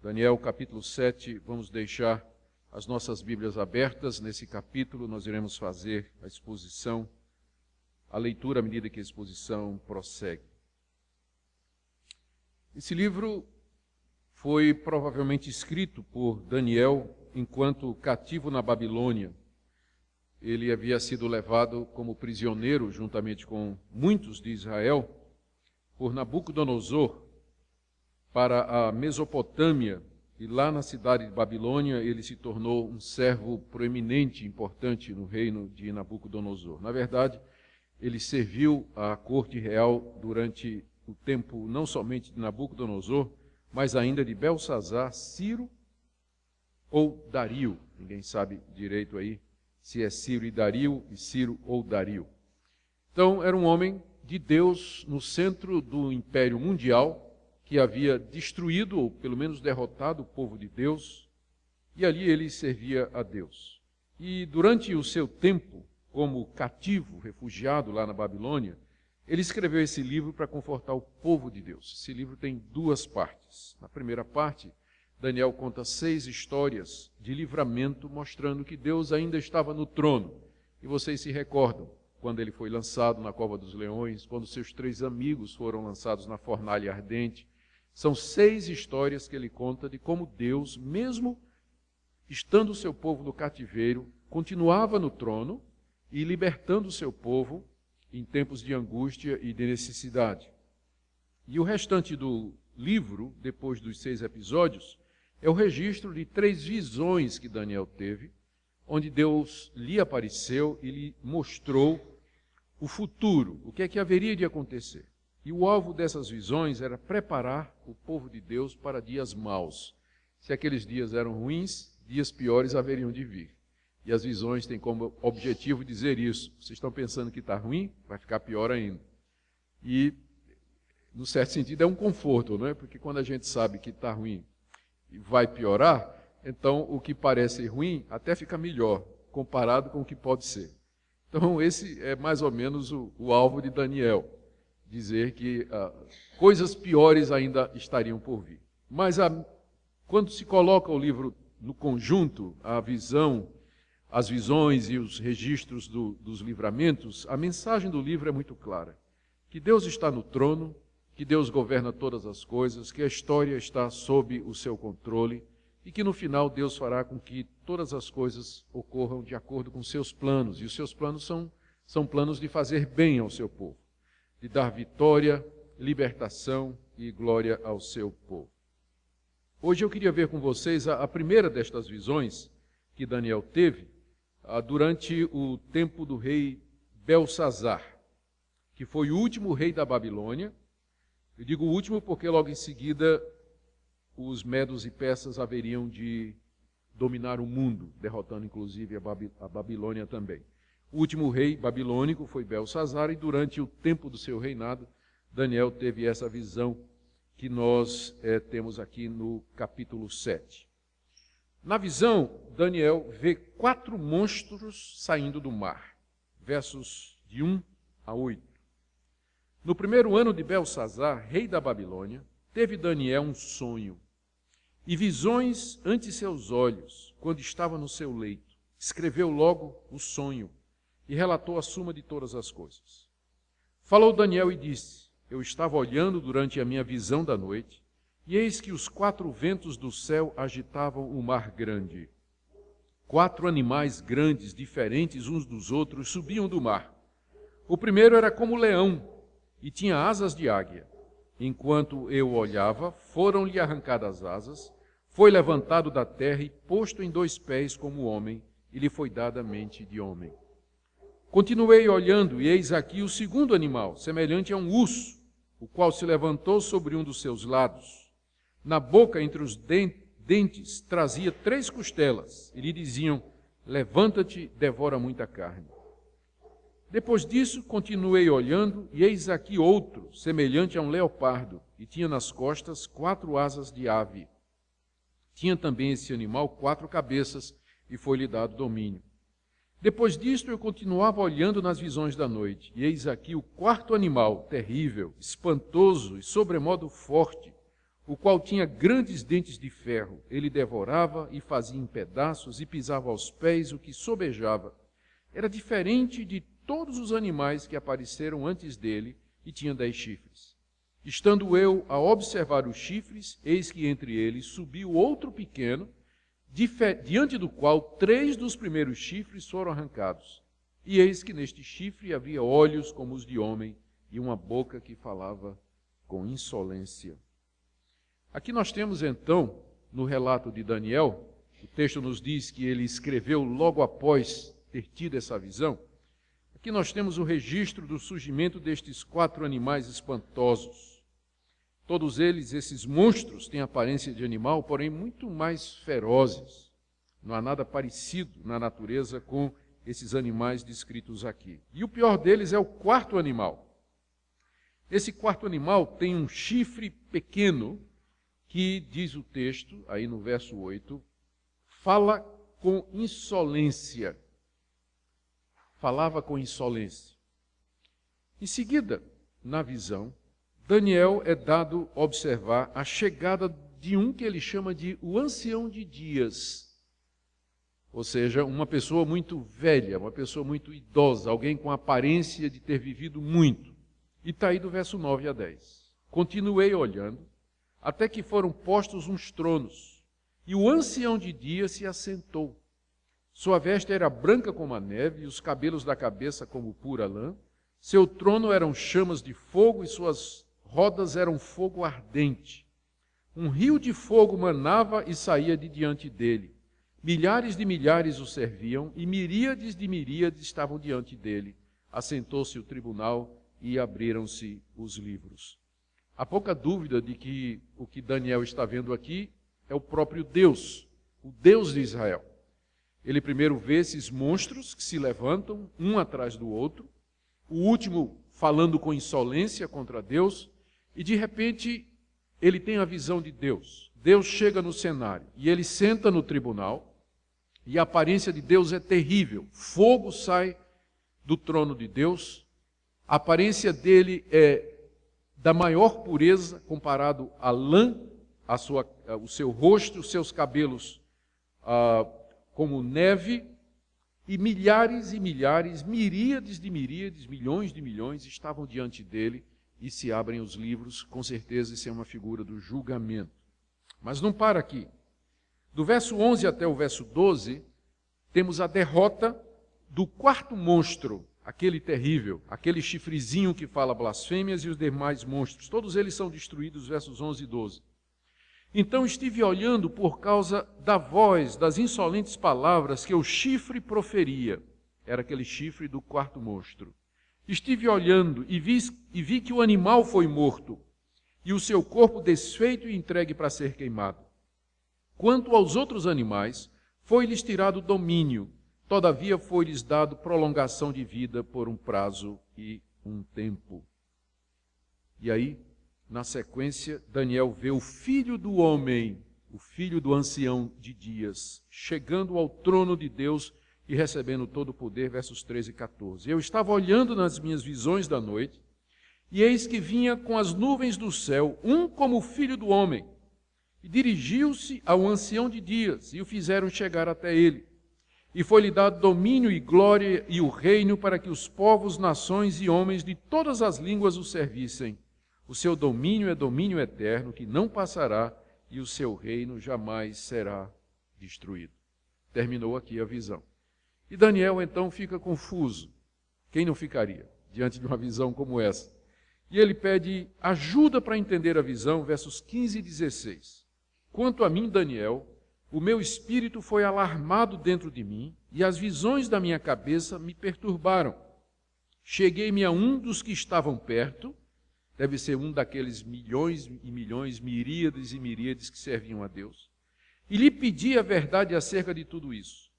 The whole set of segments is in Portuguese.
Daniel capítulo 7, vamos deixar as nossas Bíblias abertas. Nesse capítulo nós iremos fazer a exposição, a leitura à medida que a exposição prossegue. Esse livro foi provavelmente escrito por Daniel enquanto cativo na Babilônia. Ele havia sido levado como prisioneiro, juntamente com muitos de Israel, por Nabucodonosor, para a Mesopotâmia, e lá na cidade de Babilônia ele se tornou um servo proeminente, importante no reino de Nabucodonosor. Na verdade, ele serviu à corte real durante o tempo não somente de Nabucodonosor, mas ainda de Belsazar, Ciro ou Dario. Ninguém sabe direito aí se é Ciro e Dario, e Ciro ou Dario. Então, era um homem de Deus no centro do Império Mundial, que havia destruído, ou pelo menos derrotado, o povo de Deus, e ali ele servia a Deus. E durante o seu tempo, como cativo, refugiado lá na Babilônia, ele escreveu esse livro para confortar o povo de Deus. Esse livro tem duas partes. Na primeira parte, Daniel conta 6 histórias de livramento, mostrando que Deus ainda estava no trono. E vocês se recordam, quando ele foi lançado na cova dos leões, quando seus 3 amigos foram lançados na fornalha ardente. São 6 histórias que ele conta de como Deus, mesmo estando o seu povo no cativeiro, continuava no trono e libertando o seu povo em tempos de angústia e de necessidade. E o restante do livro, depois dos 6 episódios, é o registro de 3 visões que Daniel teve, onde Deus lhe apareceu e lhe mostrou o futuro, o que é que haveria de acontecer. E o alvo dessas visões era preparar o povo de Deus para dias maus. Se aqueles dias eram ruins, dias piores haveriam de vir. E as visões têm como objetivo dizer isso. Vocês estão pensando que está ruim? Vai ficar pior ainda. E, no certo sentido, é um conforto, não é? Porque quando a gente sabe que está ruim e vai piorar, então o que parece ruim até fica melhor, comparado com o que pode ser. Então, esse é mais ou menos o alvo de Daniel. Dizer que coisas piores ainda estariam por vir. Mas quando se coloca o livro no conjunto, a visão, as visões e os registros dos livramentos, a mensagem do livro é muito clara. Que Deus está no trono, que Deus governa todas as coisas, que a história está sob o seu controle e que no final Deus fará com que todas as coisas ocorram de acordo com seus planos. E os seus planos são planos de fazer bem ao seu povo, de dar vitória, libertação e glória ao seu povo. Hoje eu queria ver com vocês a primeira destas visões que Daniel teve durante o tempo do rei Belsazar, que foi o último rei da Babilônia. Eu digo o último porque logo em seguida os medos e persas haveriam de dominar o mundo, derrotando inclusive a Babilônia também. O último rei babilônico foi Belsazar, e durante o tempo do seu reinado, Daniel teve essa visão que nós temos aqui no capítulo 7. Na visão, Daniel vê 4 monstros saindo do mar, versos de 1 a 8. No primeiro ano de Belsazar, rei da Babilônia, teve Daniel um sonho e visões ante seus olhos, quando estava no seu leito. Escreveu logo o sonho e relatou a suma de todas as coisas. Falou Daniel e disse: eu estava olhando durante a minha visão da noite, e eis que os 4 ventos do céu agitavam o mar grande. 4 animais grandes, diferentes uns dos outros, subiam do mar. O primeiro era como leão, e tinha asas de águia. Enquanto eu olhava, foram-lhe arrancadas as asas, foi levantado da terra e posto em 2 pés como homem, e lhe foi dada mente de homem. Continuei olhando, e eis aqui o segundo animal, semelhante a um urso, o qual se levantou sobre um dos seus lados. Na boca, entre os dentes, trazia 3 costelas, e lhe diziam: levanta-te, devora muita carne. Depois disso, continuei olhando, e eis aqui outro, semelhante a um leopardo, e tinha nas costas 4 asas de ave. Tinha também esse animal 4 cabeças, e foi-lhe dado domínio. Depois disto, eu continuava olhando nas visões da noite, e eis aqui o 4º animal, terrível, espantoso e sobremodo forte, o qual tinha grandes dentes de ferro. Ele devorava e fazia em pedaços e pisava aos pés o que sobejava. Era diferente de todos os animais que apareceram antes dele e tinha 10 chifres. Estando eu a observar os chifres, eis que entre eles subiu outro pequeno, diante do qual 3 dos primeiros chifres foram arrancados. E eis que neste chifre havia olhos como os de homem e uma boca que falava com insolência. Aqui nós temos então, no relato de Daniel, o texto nos diz que ele escreveu logo após ter tido essa visão. Aqui nós temos o registro do surgimento destes 4 animais espantosos. Todos eles, esses monstros, têm aparência de animal, porém muito mais ferozes. Não há nada parecido na natureza com esses animais descritos aqui. E o pior deles é o 4º animal. Esse 4º animal tem um chifre pequeno, que, diz o texto, aí no verso 8, fala com insolência. Falava com insolência. Em seguida, na visão, Daniel é dado observar a chegada de um que ele chama de o ancião de dias. Ou seja, uma pessoa muito velha, uma pessoa muito idosa, alguém com aparência de ter vivido muito. E está aí do verso 9 a 10. Continuei olhando, até que foram postos uns tronos, e o ancião de dias se assentou. Sua veste era branca como a neve, e os cabelos da cabeça como pura lã. Seu trono eram chamas de fogo, e suas rodas eram fogo ardente. Um rio de fogo manava e saía de diante dele. Milhares de milhares o serviam, e miríades de miríades estavam diante dele. Assentou-se o tribunal, e abriram-se os livros. Há pouca dúvida de que o que Daniel está vendo aqui é o próprio Deus, o Deus de Israel. Ele primeiro vê esses monstros que se levantam, um atrás do outro, o último falando com insolência contra Deus, e de repente ele tem a visão de Deus. Deus chega no cenário e ele senta no tribunal, e a aparência de Deus é terrível. Fogo sai do trono de Deus, a aparência dele é da maior pureza comparado à lã, o seu rosto, os seus cabelos como neve, e milhares e milhares, miríades de miríades, milhões de milhões estavam diante dele, e se abrem os livros. Com certeza isso é uma figura do julgamento. Mas não para aqui. Do verso 11 até o verso 12, temos a derrota do 4º monstro, aquele terrível, aquele chifrezinho que fala blasfêmias, e os demais monstros. Todos eles são destruídos, versos 11 e 12. Então estive olhando por causa da voz, das insolentes palavras que o chifre proferia. Era aquele chifre do 4º monstro. Estive olhando e vi que o animal foi morto, e o seu corpo desfeito e entregue para ser queimado. Quanto aos outros animais, foi-lhes tirado domínio. Todavia foi-lhes dado prolongação de vida por um prazo e um tempo. E aí, na sequência, Daniel vê o filho do homem, o filho do ancião de dias, chegando ao trono de Deus e recebendo todo o poder, versos 13 e 14. Eu estava olhando nas minhas visões da noite, e eis que vinha com as nuvens do céu, um como o filho do homem, e dirigiu-se ao ancião de dias, e o fizeram chegar até ele. E foi-lhe dado domínio e glória e o reino para que os povos, nações e homens de todas as línguas o servissem. O seu domínio é domínio eterno, que não passará, e o seu reino jamais será destruído. Terminou aqui a visão. E Daniel então fica confuso. Quem não ficaria diante de uma visão como essa? E ele pede ajuda para entender a visão, versos 15 e 16. Quanto a mim, Daniel, o meu espírito foi alarmado dentro de mim, e as visões da minha cabeça me perturbaram. Cheguei-me a um dos que estavam perto, deve ser um daqueles milhões e milhões, miríades e miríades que serviam a Deus, e lhe pedi a verdade acerca de tudo isso.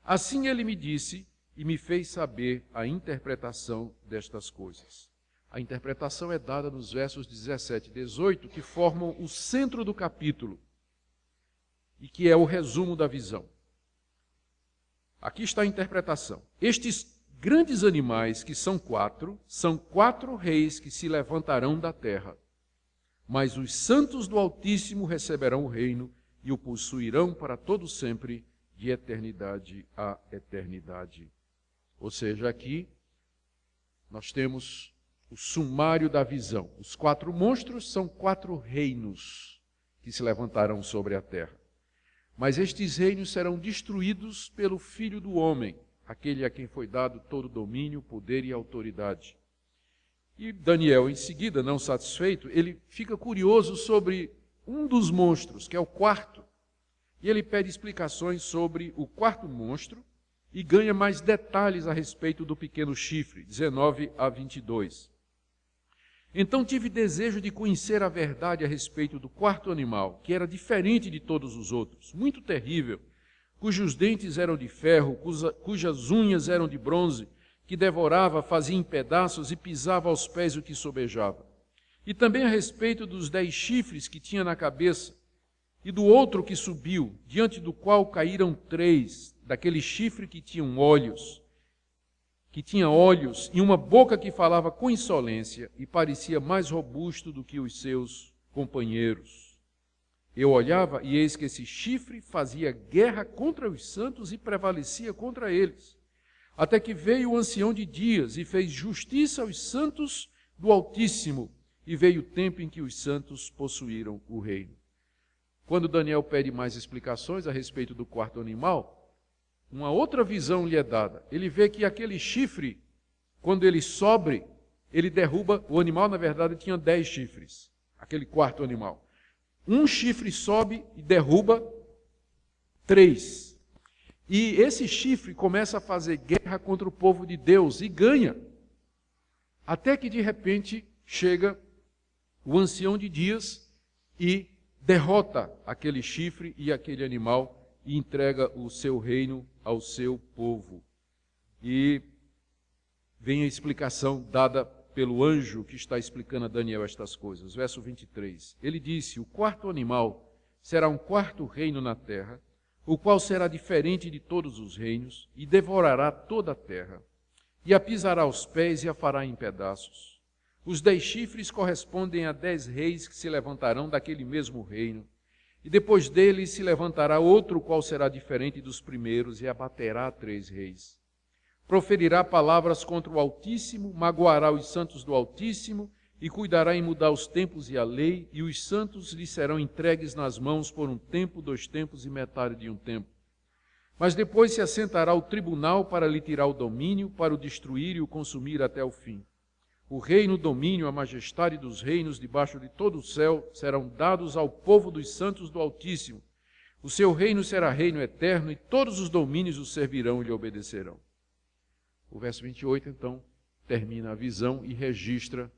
Assim ele me disse e me fez saber a interpretação destas coisas. A interpretação é dada nos versos 17 e 18, que formam o centro do capítulo, e que é o resumo da visão. Aqui está a interpretação. Estes grandes animais, que são 4 reis que se levantarão da terra. mas os santos do Altíssimo receberão o reino e o possuirão para todo sempre, de eternidade a eternidade. Ou seja, aqui nós temos o sumário da visão. Os 4 monstros são 4 reinos que se levantarão sobre a terra. Mas estes reinos serão destruídos pelo Filho do Homem, aquele a quem foi dado todo domínio, poder e autoridade. E Daniel, em seguida, não satisfeito, ele fica curioso sobre um dos monstros, que é o 4º. E ele pede explicações sobre o 4º monstro e ganha mais detalhes a respeito do pequeno chifre, 19 a 22. Então tive desejo de conhecer a verdade a respeito do 4º animal, que era diferente de todos os outros, muito terrível, cujos dentes eram de ferro, cujas unhas eram de bronze, que devorava, fazia em pedaços e pisava aos pés o que sobejava. E também a respeito dos 10 chifres que tinha na cabeça, e do outro que subiu, diante do qual caíram 3, daquele chifre que tinha olhos e uma boca que falava com insolência e parecia mais robusto do que os seus companheiros. Eu olhava e eis que esse chifre fazia guerra contra os santos e prevalecia contra eles. Até que veio o ancião de dias e fez justiça aos santos do Altíssimo, e veio o tempo em que os santos possuíram o reino. Quando Daniel pede mais explicações a respeito do 4º animal, uma outra visão lhe é dada. Ele vê que aquele chifre, quando ele sobe, ele derruba, o animal na verdade tinha 10 chifres, aquele 4º animal. Um chifre sobe e derruba 3. E esse chifre começa a fazer guerra contra o povo de Deus e ganha. Até que de repente chega o ancião de dias e derrota aquele chifre e aquele animal e entrega o seu reino ao seu povo. E vem a explicação dada pelo anjo que está explicando a Daniel estas coisas. Verso 23. Ele disse: o 4º animal será um 4º reino na terra, o qual será diferente de todos os reinos, e devorará toda a terra, e a pisará aos pés e a fará em pedaços. Os 10 chifres correspondem a 10 reis que se levantarão daquele mesmo reino, e depois dele se levantará outro, qual será diferente dos primeiros, e abaterá 3 reis. Proferirá palavras contra o Altíssimo, magoará os santos do Altíssimo, e cuidará em mudar os tempos e a lei, e os santos lhe serão entregues nas mãos por um tempo, 2 tempos e metade de um tempo. Mas depois se assentará o tribunal para lhe tirar o domínio, para o destruir e o consumir até o fim. O reino, o domínio, a majestade dos reinos debaixo de todo o céu serão dados ao povo dos santos do Altíssimo. O seu reino será reino eterno, e todos os domínios o servirão e lhe obedecerão. O verso 28, então, termina a visão e registra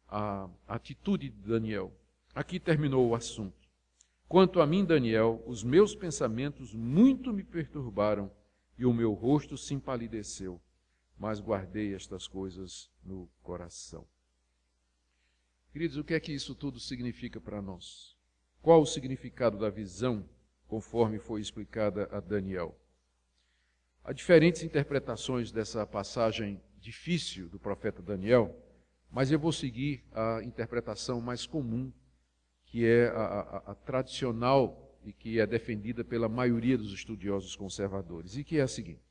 a atitude de Daniel. Aqui terminou o assunto. Quanto a mim, Daniel, os meus pensamentos muito me perturbaram e o meu rosto se empalideceu, mas guardei estas coisas no coração. Queridos, o que é que isso tudo significa para nós? Qual o significado da visão, conforme foi explicada a Daniel? Há diferentes interpretações dessa passagem difícil do profeta Daniel, mas eu vou seguir a interpretação mais comum, que é a tradicional e que é defendida pela maioria dos estudiosos conservadores, e que é a seguinte.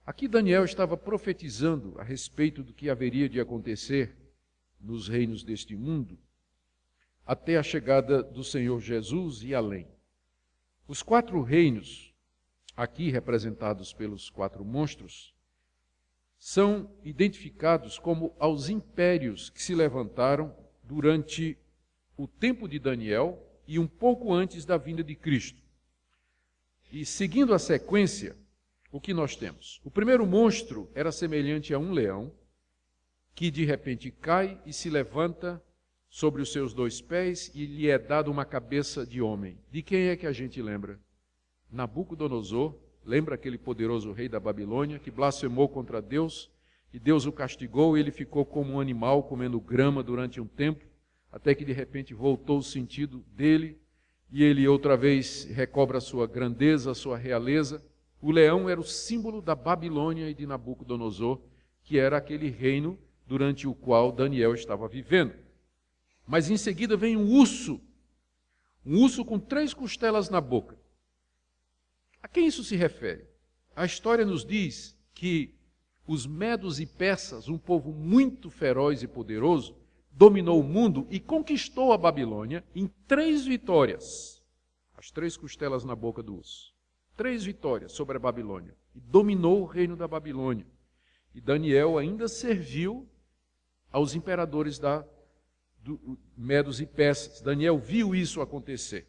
Aqui Daniel estava profetizando a respeito do que haveria de acontecer nos reinos deste mundo até a chegada do Senhor Jesus e além. Os 4 reinos, aqui representados pelos 4 monstros, são identificados como aos impérios que se levantaram durante o tempo de Daniel e um pouco antes da vinda de Cristo. E seguindo a sequência, o que nós temos? O primeiro monstro era semelhante a um leão, que de repente cai e se levanta sobre os seus 2 pés e lhe é dado uma cabeça de homem. De quem é que a gente lembra? Nabucodonosor, lembra aquele poderoso rei da Babilônia que blasfemou contra Deus e Deus o castigou e ele ficou como um animal comendo grama durante um tempo, até que de repente voltou o sentido dele e ele outra vez recobra a sua grandeza, a sua realeza. O leão era o símbolo da Babilônia e de Nabucodonosor, que era aquele reino durante o qual Daniel estava vivendo. Mas em seguida vem um urso com 3 costelas na boca. A quem isso se refere? A história nos diz que os medos e persas, um povo muito feroz e poderoso, dominou o mundo e conquistou a Babilônia em 3 vitórias. As 3 costelas na boca do urso. 3 vitórias sobre a Babilônia. E dominou o reino da Babilônia. E Daniel ainda serviu aos imperadores Medos e persas. Daniel viu isso acontecer.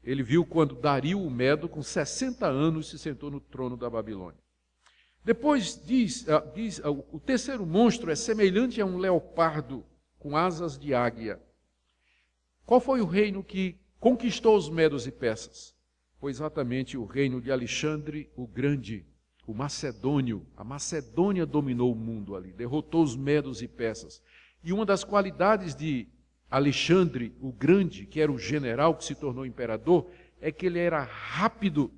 Ele viu quando Dario o Medo, com 60 anos, se sentou no trono da Babilônia. Depois diz o terceiro monstro é semelhante a um leopardo com asas de águia. Qual foi o reino que conquistou os medos e persas? Foi exatamente o reino de Alexandre o Grande, o macedônio. A Macedônia dominou o mundo ali, derrotou os medos e persas. E uma das qualidades de Alexandre o Grande, que era o general que se tornou imperador, é que ele era rápido,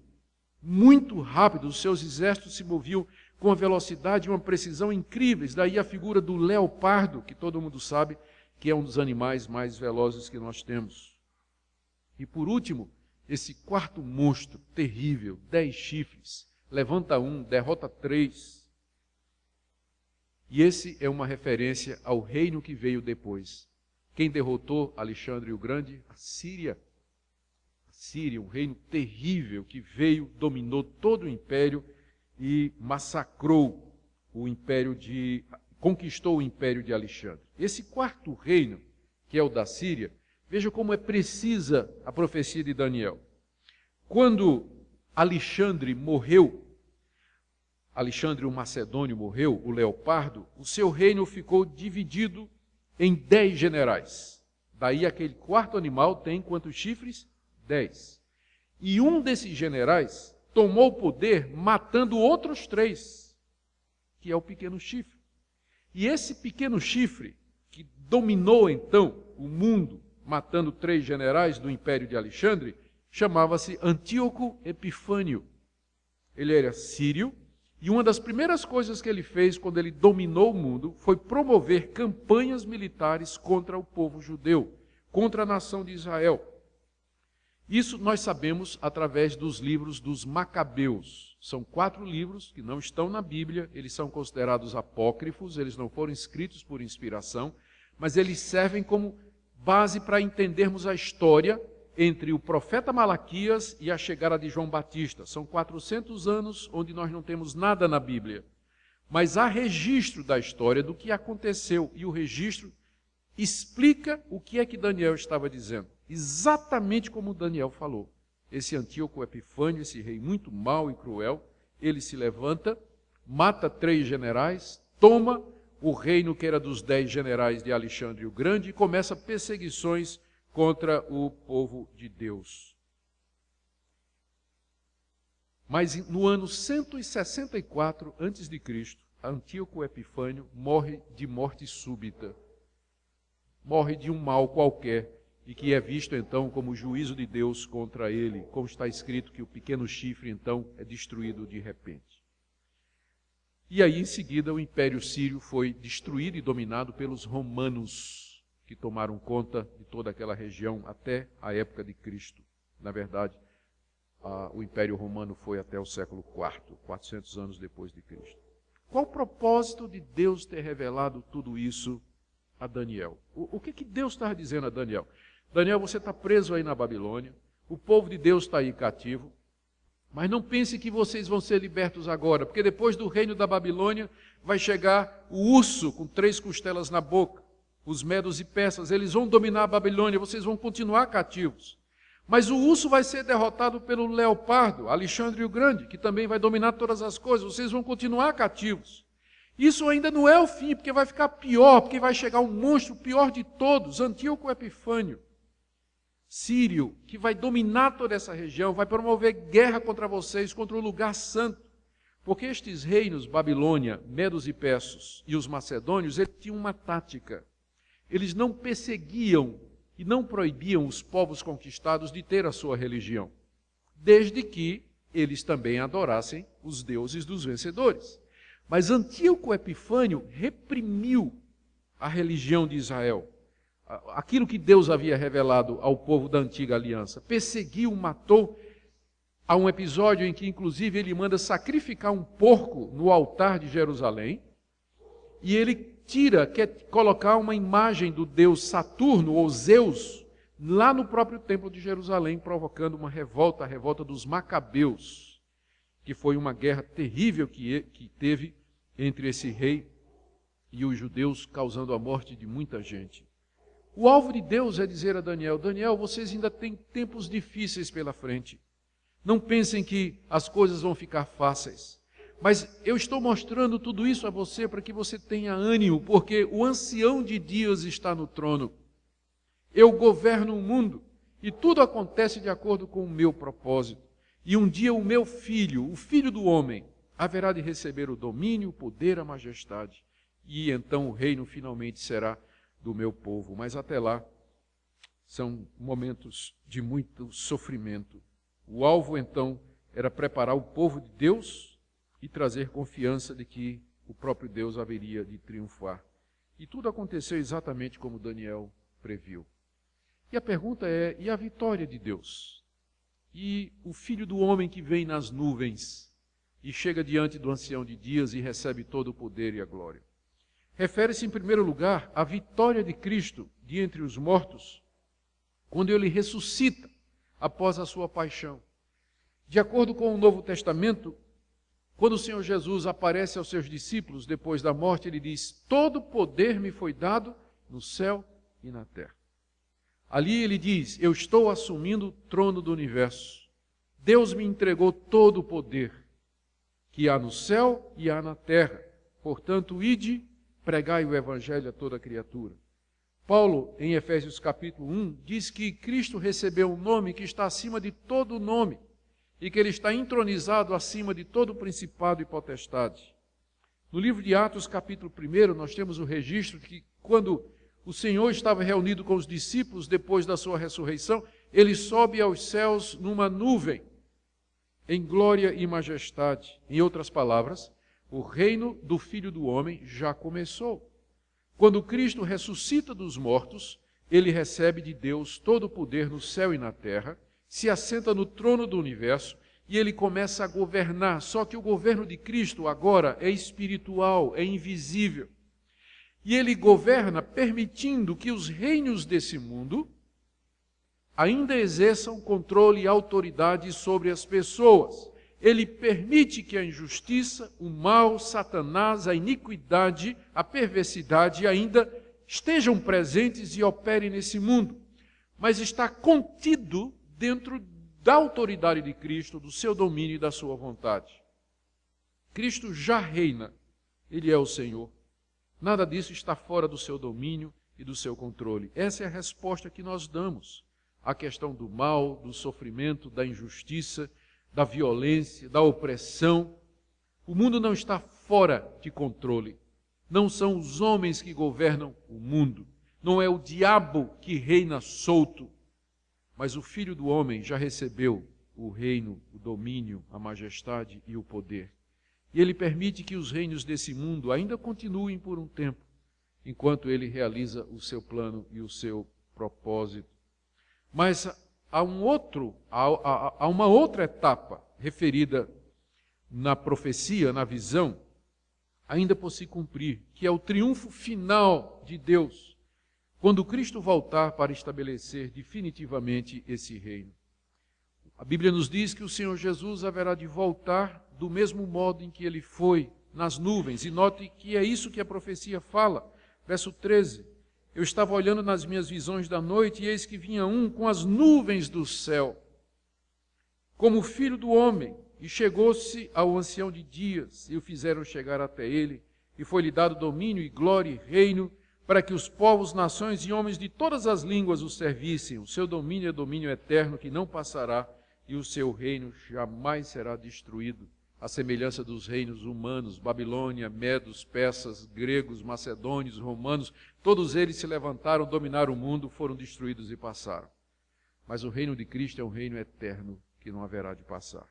muito rápido. Os seus exércitos se moviam com uma velocidade e uma precisão incríveis. Daí a figura do leopardo, que todo mundo sabe que é um dos animais mais velozes que nós temos. E por último, esse quarto monstro terrível, 10 chifres, levanta 1, derrota 3. E esse é uma referência ao reino que veio depois. Quem derrotou Alexandre o Grande? A Síria. A Síria, um reino terrível que veio, dominou todo o império e massacrou o império conquistou o império de Alexandre. Esse quarto reino, que é o da Síria, veja como é precisa a profecia de Daniel. Quando Alexandre morreu, Alexandre o Macedônio morreu, o leopardo, o seu reino ficou dividido em 10 generais. Daí aquele quarto animal tem quantos chifres? 10. E um desses generais tomou o poder matando outros 3, que é o pequeno chifre. E esse pequeno chifre, que dominou então o mundo, matando 3 generais do império de Alexandre, chamava-se Antíoco Epifânio. Ele era sírio, e uma das primeiras coisas que ele fez quando ele dominou o mundo foi promover campanhas militares contra o povo judeu, contra a nação de Israel. Isso nós sabemos através dos livros dos Macabeus. São 4 livros que não estão na Bíblia, eles são considerados apócrifos, eles não foram escritos por inspiração, mas eles servem como base para entendermos a história entre o profeta Malaquias e a chegada de João Batista. São 400 anos onde nós não temos nada na Bíblia, mas há registro da história do que aconteceu, e o registro explica o que é que Daniel estava dizendo, exatamente como Daniel falou. Esse Antíoco Epifânio, esse rei muito mau e cruel, ele se levanta, mata 3 generais, toma o reino que era dos 10 generais de Alexandre o Grande e começa perseguições contra o povo de Deus. Mas no ano 164 a.C., Antíoco Epifânio morre de morte súbita. Morre de um mal qualquer, e que é visto então como juízo de Deus contra ele, como está escrito que o pequeno chifre então é destruído de repente. E aí em seguida o Império Sírio foi destruído e dominado pelos romanos, que tomaram conta de toda aquela região até a época de Cristo. Na verdade, o Império Romano foi até o século IV, 400 anos depois de Cristo. Qual o propósito de Deus ter revelado tudo isso a Daniel? O que Deus estava dizendo a Daniel? Daniel, você está preso aí na Babilônia, o povo de Deus está aí cativo, mas não pense que vocês vão ser libertos agora, porque depois do reino da Babilônia vai chegar o urso com 3 costelas na boca, os medos e persas, eles vão dominar a Babilônia, vocês vão continuar cativos. Mas o urso vai ser derrotado pelo leopardo, Alexandre o Grande, que também vai dominar todas as coisas, vocês vão continuar cativos. Isso ainda não é o fim, porque vai ficar pior, porque vai chegar um monstro pior de todos, Antíoco Epifânio, sírio, que vai dominar toda essa região, vai promover guerra contra vocês, contra o lugar santo. Porque estes reinos, Babilônia, Medos e Persas e os macedônios, eles tinham uma tática. Eles não perseguiam e não proibiam os povos conquistados de ter a sua religião, desde que eles também adorassem os deuses dos vencedores. Mas Antíoco Epifânio reprimiu a religião de Israel. aquilo que Deus havia revelado ao povo da antiga aliança. Perseguiu, matou. Há um episódio em que, inclusive, ele manda sacrificar um porco no altar de Jerusalém, e ele quer colocar uma imagem do deus Saturno, ou Zeus, lá no próprio templo de Jerusalém, provocando uma revolta, a revolta dos Macabeus, que foi uma guerra terrível que teve entre esse rei e os judeus, causando a morte de muita gente. O alvo de Deus é dizer a Daniel: Daniel, vocês ainda têm tempos difíceis pela frente. Não pensem que as coisas vão ficar fáceis. Mas eu estou mostrando tudo isso a você para que você tenha ânimo, porque o ancião de dias está no trono. Eu governo o mundo e tudo acontece de acordo com o meu propósito. E um dia o meu filho, o filho do homem, haverá de receber o domínio, o poder, a majestade. E então o reino finalmente será do meu povo. Mas até lá são momentos de muito sofrimento. O alvo então era preparar o povo de Deus e trazer confiança de que o próprio Deus haveria de triunfar. E tudo aconteceu exatamente como Daniel previu. E a pergunta é: e a vitória de Deus? E o filho do homem que vem nas nuvens e chega diante do ancião de dias e recebe todo o poder e a glória? Refere-se, em primeiro lugar, à vitória de Cristo de entre os mortos, quando ele ressuscita após a sua paixão. De acordo com o Novo Testamento, quando o Senhor Jesus aparece aos seus discípulos depois da morte, ele diz: todo poder me foi dado no céu e na terra. Ali ele diz: eu estou assumindo o trono do universo. Deus me entregou todo o poder que há no céu e há na terra. Portanto, ide, pregai o evangelho a toda criatura. Paulo, em Efésios capítulo 1, diz que Cristo recebeu um nome que está acima de todo nome, e que ele está entronizado acima de todo principado e potestade. No livro de Atos, capítulo 1, nós temos o registro de que quando o Senhor estava reunido com os discípulos depois da sua ressurreição, ele sobe aos céus numa nuvem, em glória e majestade. Em outras palavras, o reino do Filho do Homem já começou. Quando Cristo ressuscita dos mortos, ele recebe de Deus todo o poder no céu e na terra, se assenta no trono do universo e ele começa a governar. Só que o governo de Cristo agora é espiritual, é invisível. E ele governa permitindo que os reinos desse mundo ainda exerçam controle e autoridade sobre as pessoas. Ele permite que a injustiça, o mal, Satanás, a iniquidade, a perversidade ainda estejam presentes e operem nesse mundo. Mas está contido dentro da autoridade de Cristo, do seu domínio e da sua vontade. Cristo já reina, ele é o Senhor. Nada disso está fora do seu domínio e do seu controle. Essa é a resposta que nós damos à questão do mal, do sofrimento, da injustiça, da violência, da opressão. O mundo não está fora de controle. Não são os homens que governam o mundo. Não é o diabo que reina solto. Mas o Filho do Homem já recebeu o reino, o domínio, a majestade e o poder. E ele permite que os reinos desse mundo ainda continuem por um tempo, enquanto ele realiza o seu plano e o seu propósito. Mas há uma outra etapa referida na profecia, na visão, ainda por se cumprir, que é o triunfo final de Deus, quando Cristo voltar para estabelecer definitivamente esse reino. A Bíblia nos diz que o Senhor Jesus haverá de voltar do mesmo modo em que ele foi, nas nuvens. E note que é isso que a profecia fala. Verso 13. Eu estava olhando nas minhas visões da noite, e eis que vinha um com as nuvens do céu, como o Filho do Homem, e chegou-se ao ancião de dias, e o fizeram chegar até ele, e foi-lhe dado domínio e glória e reino, para que os povos, nações e homens de todas as línguas o servissem. O seu domínio é domínio eterno que não passará, e o seu reino jamais será destruído. A semelhança dos reinos humanos, Babilônia, medos, persas, gregos, macedônios, romanos, todos eles se levantaram, dominaram o mundo, foram destruídos e passaram. Mas o reino de Cristo é um reino eterno que não haverá de passar.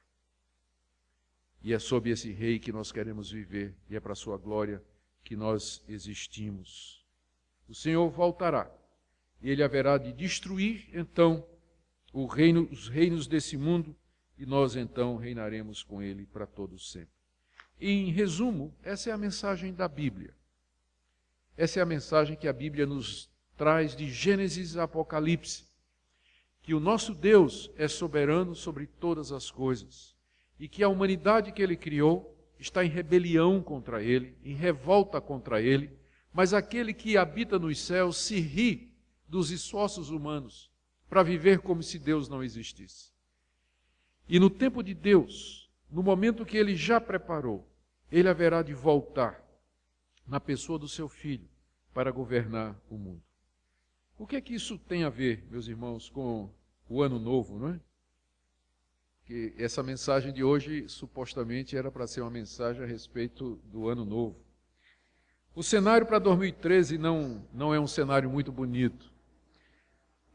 E é sob esse rei que nós queremos viver, e é para a sua glória que nós existimos. O Senhor voltará, e ele haverá de destruir, então, os reinos desse mundo, e nós, então, reinaremos com ele para todo sempre. Em resumo, essa é a mensagem da Bíblia. Essa é a mensagem que a Bíblia nos traz de Gênesis a Apocalipse, que o nosso Deus é soberano sobre todas as coisas, e que a humanidade que ele criou está em rebelião contra ele, em revolta contra ele, mas aquele que habita nos céus se ri dos esforços humanos para viver como se Deus não existisse. E no tempo de Deus, no momento que ele já preparou, ele haverá de voltar na pessoa do seu Filho para governar o mundo. O que é que isso tem a ver, meus irmãos, com o Ano Novo, não é? Que essa mensagem de hoje, supostamente, era para ser uma mensagem a respeito do Ano Novo. O cenário para 2013 não é um cenário muito bonito.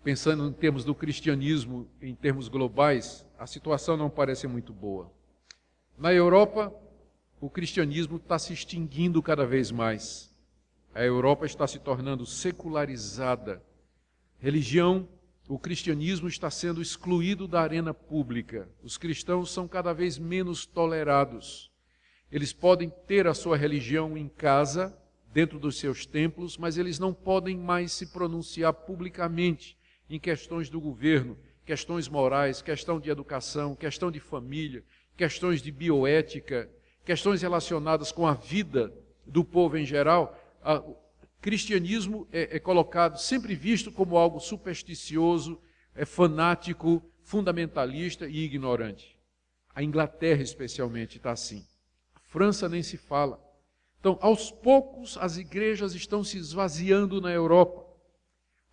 Pensando em termos do cristianismo, em termos globais, a situação não parece muito boa. Na Europa, o cristianismo está se extinguindo cada vez mais. A Europa está se tornando secularizada. Religião, o cristianismo está sendo excluído da arena pública. Os cristãos são cada vez menos tolerados. Eles podem ter a sua religião em casa, dentro dos seus templos, mas eles não podem mais se pronunciar publicamente em questões do governo, questões morais, questão de educação, questão de família, questões de bioética, questões relacionadas com a vida do povo em geral. O cristianismo é colocado, sempre visto como algo supersticioso, fanático, fundamentalista e ignorante. A Inglaterra, especialmente, está assim. A França nem se fala. Então, aos poucos, as igrejas estão se esvaziando na Europa.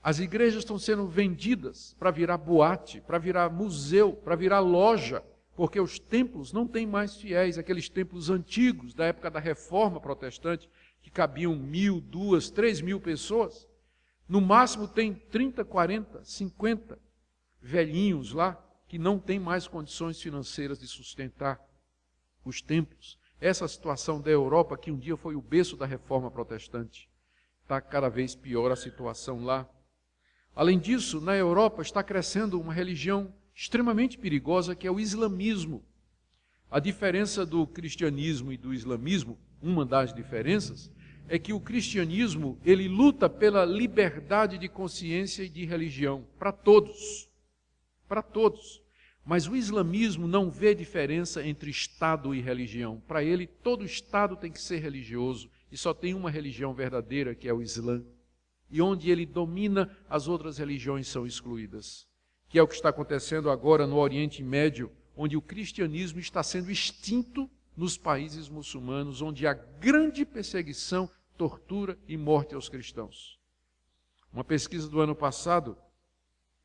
As igrejas estão sendo vendidas para virar boate, para virar museu, para virar loja, porque os templos não têm mais fiéis, aqueles templos antigos da época da Reforma Protestante, que cabiam 1.000, 2.000, 3.000 pessoas. No máximo tem 30, 40, 50 velhinhos lá, que não têm mais condições financeiras de sustentar os templos. Essa situação da Europa, que um dia foi o berço da Reforma Protestante, está cada vez pior a situação lá. Além disso, na Europa está crescendo uma religião extremamente perigosa, que é o islamismo. A diferença do cristianismo e do islamismo, uma das diferenças, é que o cristianismo, ele luta pela liberdade de consciência e de religião, para todos. Para todos. Mas o islamismo não vê diferença entre Estado e religião. Para ele, todo Estado tem que ser religioso, e só tem uma religião verdadeira, que é o Islã. E onde ele domina, as outras religiões são excluídas. Que é o que está acontecendo agora no Oriente Médio, onde o cristianismo está sendo extinto nos países muçulmanos, onde há grande perseguição, tortura e morte aos cristãos. Uma pesquisa do ano passado,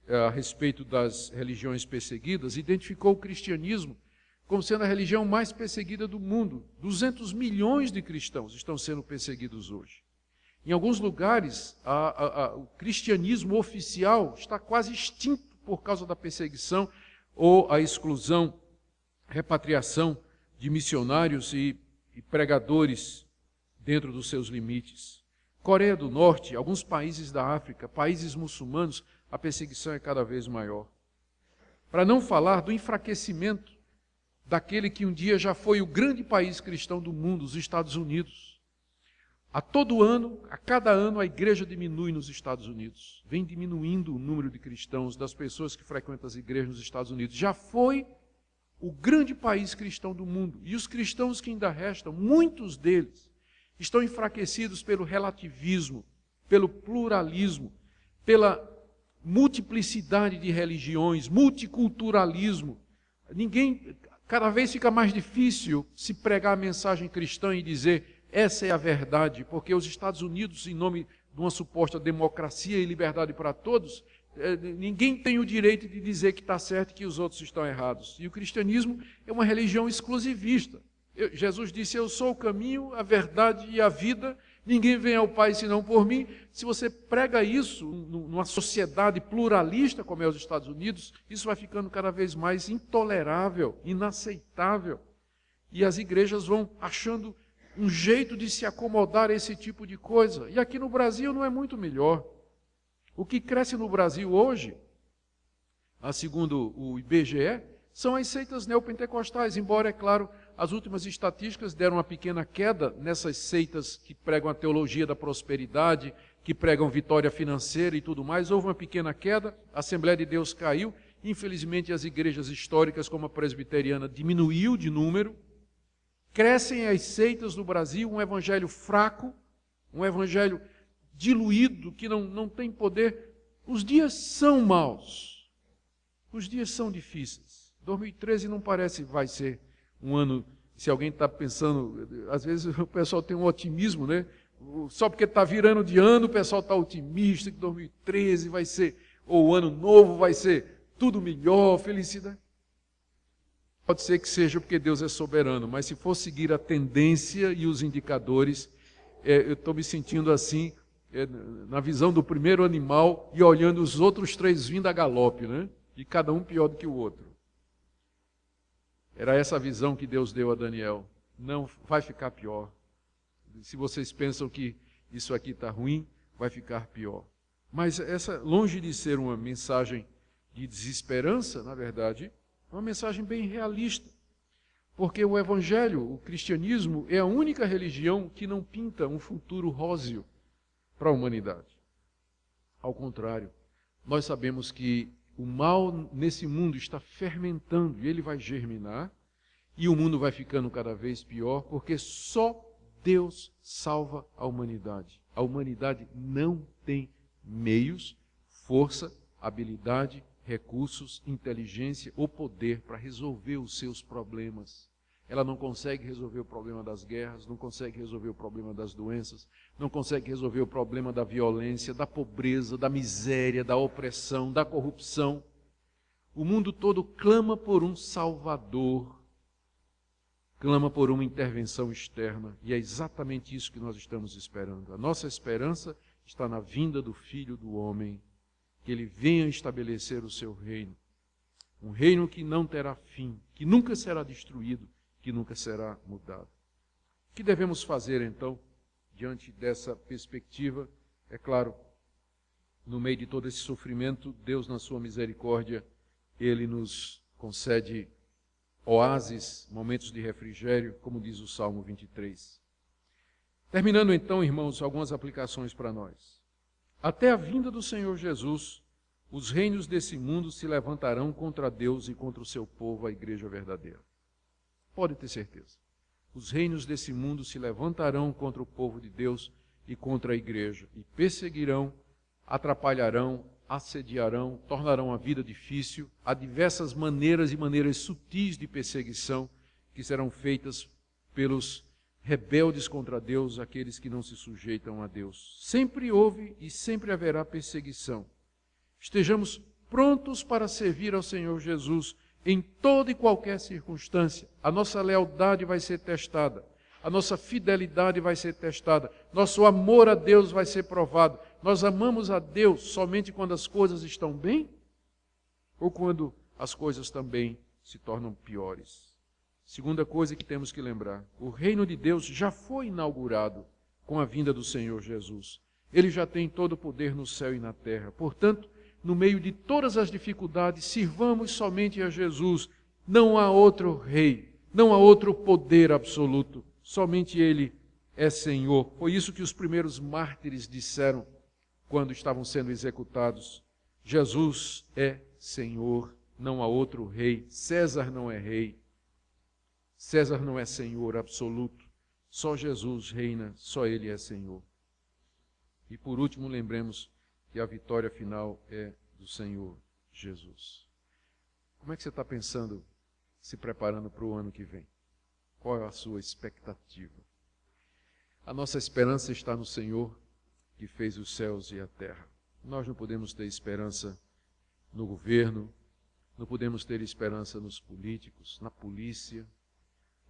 a respeito das religiões perseguidas, identificou o cristianismo como sendo a religião mais perseguida do mundo. 200 milhões de cristãos estão sendo perseguidos hoje. Em alguns lugares, o cristianismo oficial está quase extinto por causa da perseguição ou a exclusão, repatriação de missionários e pregadores dentro dos seus limites. Coreia do Norte, alguns países da África, países muçulmanos, a perseguição é cada vez maior. Para não falar do enfraquecimento daquele que um dia já foi o grande país cristão do mundo, os Estados Unidos. A cada ano, a igreja diminui nos Estados Unidos. Vem diminuindo o número de cristãos, das pessoas que frequentam as igrejas nos Estados Unidos. Já foi o grande país cristão do mundo. E os cristãos que ainda restam, muitos deles, estão enfraquecidos pelo relativismo, pelo pluralismo, pela multiplicidade de religiões, multiculturalismo. Cada vez fica mais difícil se pregar a mensagem cristã e dizer essa é a verdade, porque os Estados Unidos, em nome de uma suposta democracia e liberdade para todos, ninguém tem o direito de dizer que está certo e que os outros estão errados. E o cristianismo é uma religião exclusivista. Jesus disse, eu sou o caminho, a verdade e a vida, ninguém vem ao Pai senão por mim. Se você prega isso numa sociedade pluralista como é os Estados Unidos, isso vai ficando cada vez mais intolerável, inaceitável. E as igrejas vão achando um jeito de se acomodar a esse tipo de coisa. E aqui no Brasil não é muito melhor. O que cresce no Brasil hoje, segundo o IBGE, são as seitas neopentecostais, embora, é claro, as últimas estatísticas deram uma pequena queda nessas seitas que pregam a teologia da prosperidade, que pregam vitória financeira e tudo mais. Houve uma pequena queda, a Assembleia de Deus caiu, infelizmente as igrejas históricas como a presbiteriana diminuiu de número. Crescem as seitas no Brasil, um evangelho fraco, um evangelho diluído, que não tem poder. Os dias são maus, os dias são difíceis. 2013 não parece vai ser um ano, se alguém está pensando, às vezes o pessoal tem um otimismo, né? Só porque está virando de ano, o pessoal está otimista que 2013 vai ser, ou o ano novo vai ser tudo melhor, felicidade. Pode ser que seja porque Deus é soberano, mas se for seguir a tendência e os indicadores, eu estou me sentindo assim, na visão do primeiro animal e olhando os outros 3 vindo a galope, né? E cada um pior do que o outro. Era essa a visão que Deus deu a Daniel. Não, vai ficar pior. Se vocês pensam que isso aqui está ruim, vai ficar pior. Mas essa, longe de ser uma mensagem de desesperança, na verdade, é uma mensagem bem realista. Porque o Evangelho, o cristianismo, é a única religião que não pinta um futuro róseo para a humanidade. Ao contrário, nós sabemos que o mal nesse mundo está fermentando e ele vai germinar e o mundo vai ficando cada vez pior porque só Deus salva a humanidade. A humanidade não tem meios, força, habilidade, recursos, inteligência ou poder para resolver os seus problemas. Ela não consegue resolver o problema das guerras, não consegue resolver o problema das doenças, não consegue resolver o problema da violência, da pobreza, da miséria, da opressão, da corrupção. O mundo todo clama por um Salvador, clama por uma intervenção externa, e é exatamente isso que nós estamos esperando. A nossa esperança está na vinda do Filho do Homem, que ele venha estabelecer o seu reino, um reino que não terá fim, que nunca será destruído, que nunca será mudado. O que devemos fazer, então, diante dessa perspectiva? É claro, no meio de todo esse sofrimento, Deus, na sua misericórdia, ele nos concede oásis, momentos de refrigério, como diz o Salmo 23. Terminando então, irmãos, algumas aplicações para nós. Até a vinda do Senhor Jesus, os reinos desse mundo se levantarão contra Deus e contra o seu povo, a igreja verdadeira. Pode ter certeza. Os reinos desse mundo se levantarão contra o povo de Deus e contra a igreja, e perseguirão, atrapalharão, assediarão, tornarão a vida difícil. Há diversas maneiras e maneiras sutis de perseguição que serão feitas pelos rebeldes contra Deus, aqueles que não se sujeitam a Deus. Sempre houve e sempre haverá perseguição. Estejamos prontos para servir ao Senhor Jesus em toda e qualquer circunstância. A nossa lealdade vai ser testada, a nossa fidelidade vai ser testada, nosso amor a Deus vai ser provado. Nós amamos a Deus somente quando as coisas estão bem ou quando as coisas também se tornam piores. Segunda coisa que temos que lembrar, o reino de Deus já foi inaugurado com a vinda do Senhor Jesus. Ele já tem todo o poder no céu e na terra. Portanto, no meio de todas as dificuldades, sirvamos somente a Jesus. Não há outro rei, não há outro poder absoluto. Somente Ele é Senhor. Foi isso que os primeiros mártires disseram quando estavam sendo executados. Jesus é Senhor, não há outro rei. César não é rei. César não é Senhor absoluto. Só Jesus reina, só Ele é Senhor. E por último, lembremos que a vitória final é do Senhor Jesus. Como é que você está pensando, se preparando para o ano que vem? Qual é a sua expectativa? A nossa esperança está no Senhor, que fez os céus e a terra. Nós não podemos ter esperança no governo, não podemos ter esperança nos políticos, na polícia,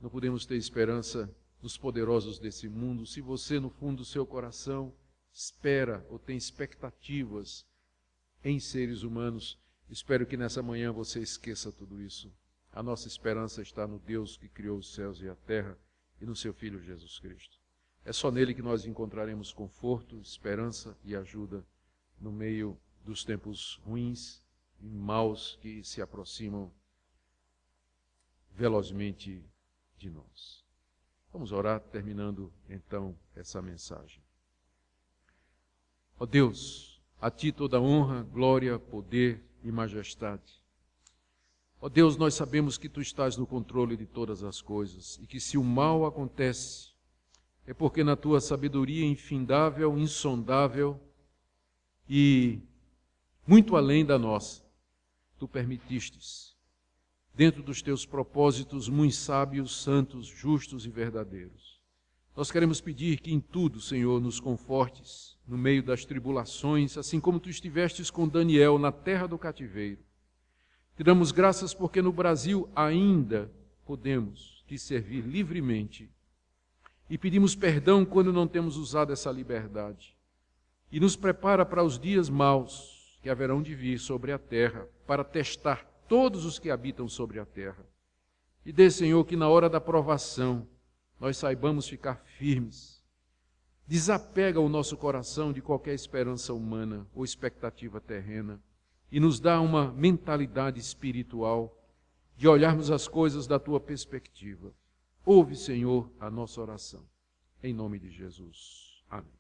não podemos ter esperança nos poderosos desse mundo. Se você, no fundo do seu coração, espera ou tem expectativas em seres humanos, espero que nessa manhã você esqueça tudo isso. A nossa esperança está no Deus que criou os céus e a terra e no seu Filho Jesus Cristo. É só nele que nós encontraremos conforto, esperança e ajuda no meio dos tempos ruins e maus que se aproximam velozmente de nós. Vamos orar, terminando então essa mensagem. Ó Deus, a Ti toda honra, glória, poder e majestade. Ó Deus, nós sabemos que Tu estás no controle de todas as coisas e que se o mal acontece, é porque na Tua sabedoria infindável, insondável e muito além da nossa, Tu permitistes, dentro dos Teus propósitos muito sábios, santos, justos e verdadeiros. Nós queremos pedir que em tudo, Senhor, nos confortes, no meio das tribulações, assim como Tu estivestes com Daniel na terra do cativeiro. Te damos graças porque no Brasil ainda podemos Te servir livremente e pedimos perdão quando não temos usado essa liberdade. E nos prepara para os dias maus que haverão de vir sobre a terra para testar todos os que habitam sobre a terra. E dê, Senhor, que na hora da provação nós saibamos ficar firmes. Desapega o nosso coração de qualquer esperança humana ou expectativa terrena e nos dá uma mentalidade espiritual de olharmos as coisas da Tua perspectiva. Ouve, Senhor, a nossa oração. Em nome de Jesus. Amém.